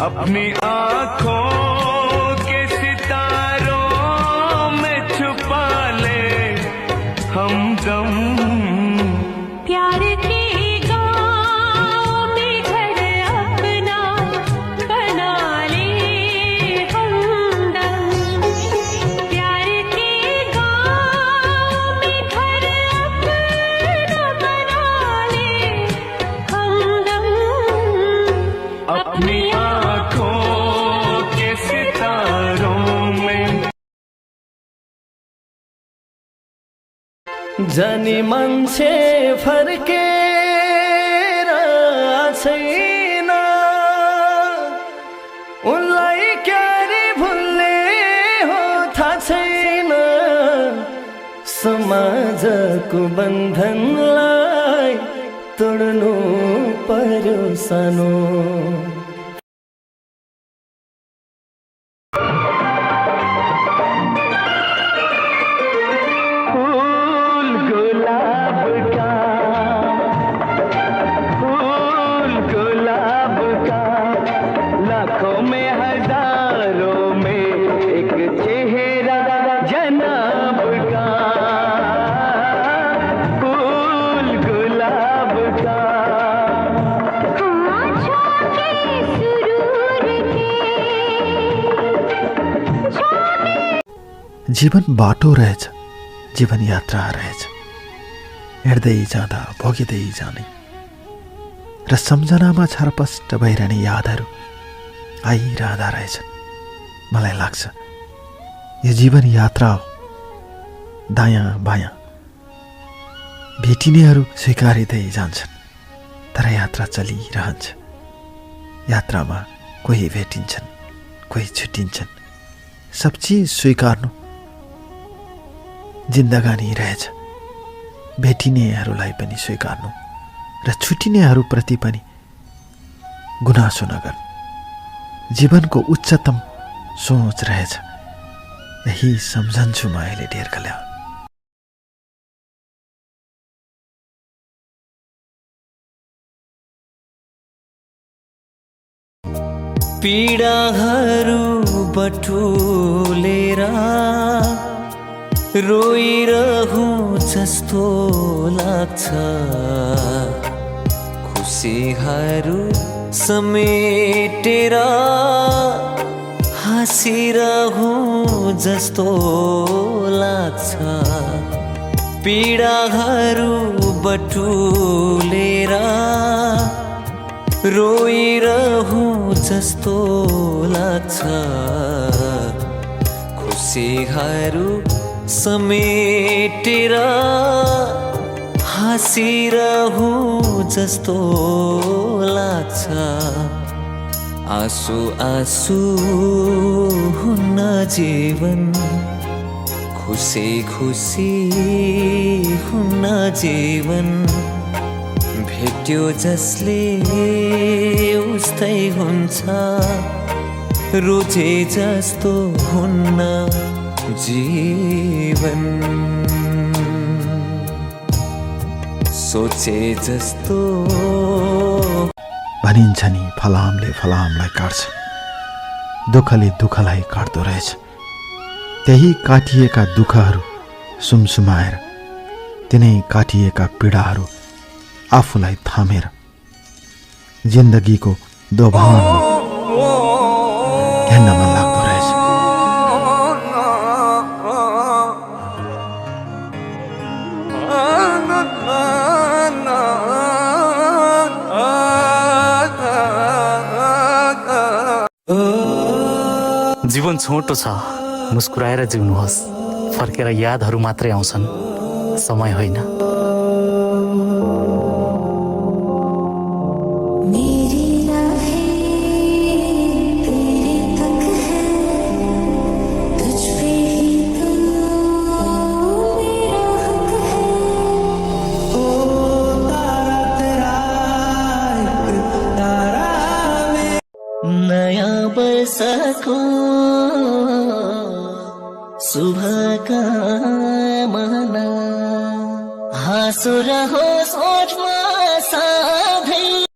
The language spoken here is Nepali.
अपनी आँखों के सितारों में छुपा ले हमदम। प्यार के गाँव में घर अपना बना ले हमदम। प्यार के गाँव में घर अपना बना ले हमदम। अपनी आँखों के सितारों में जानी मान्छे फर्केर छैन, उनलाई क्यारे भुल्ने हो थाहा छैन। समाजको बन्धनलाई तोड्नु पर्यो सानो। लाखों में हजारों में एक चेहरा जनाब का, फूल गुलाब का। जीवन बाटो रहेछ, जीवन यात्रा रहेछ, हिँड्दै जाँदा भोगिँदै जाने र सम्झनामा छरपष्ट भइरहने यादहरू आइरहँदा रहेछन्। मलाई लाग्छ यो जीवन यात्रा हो। दायाँ बायाँ भेटिनेहरू स्वीकारिँदै जान्छन्, तर यात्रा चलिरहन्छ। यात्रामा कोही भेटिन्छन्, कोही छुट्टिन्छन्। सब चीज स्वीकार्नु जिन्दगानी रहेछ। भेटिनेहरूलाई पनि स्वीकार्नु र छुट्टिनेहरूप्रति पनि गुनासो नगर्नु जीवनको उच्चतम सोच रहेछ। यही सम्झन्छु म अहिले ढेरकल्या। पीडाहरू बटुलेर रोइरहूँ जस्तो लाग्छ, खुसीहरू समेटेर हाँसिरहूँ जस्तो लाग्छ। पीडाहरू बटुलेर रोइरहूँ जस्तो लाग्छ, खुसीहरू समेटेर हाँसिरहूँ जस्तो लाग्छ। आँसु आँसु हुन्न जीवन, खुसी खुसी हुन्न जीवन। भेट्यो जसले उस्तै हुन्छ, रोजे जस्तो हुन्न जीवन। सोचे जस्तो भनिन्छ नि फलामले फलामलाई काट्छ, दुःखले दुःखलाई काट्दो रहेछ। त्यही काटिएका दुःखहरू सुमसुमाएर, तिनै काटिएका पीडाहरू आफूलाई थामेर जिन्दगीको दोभानमा हेर्न मन लाग्दो रहेछ। जीवन छोटो छ, मुस्कुराएर जिउनुहोस्। फर्केर यादहरू मात्रै आउँछन्, समय होइन। नयाँ वर्षको शुभकामना, हाँसो रहो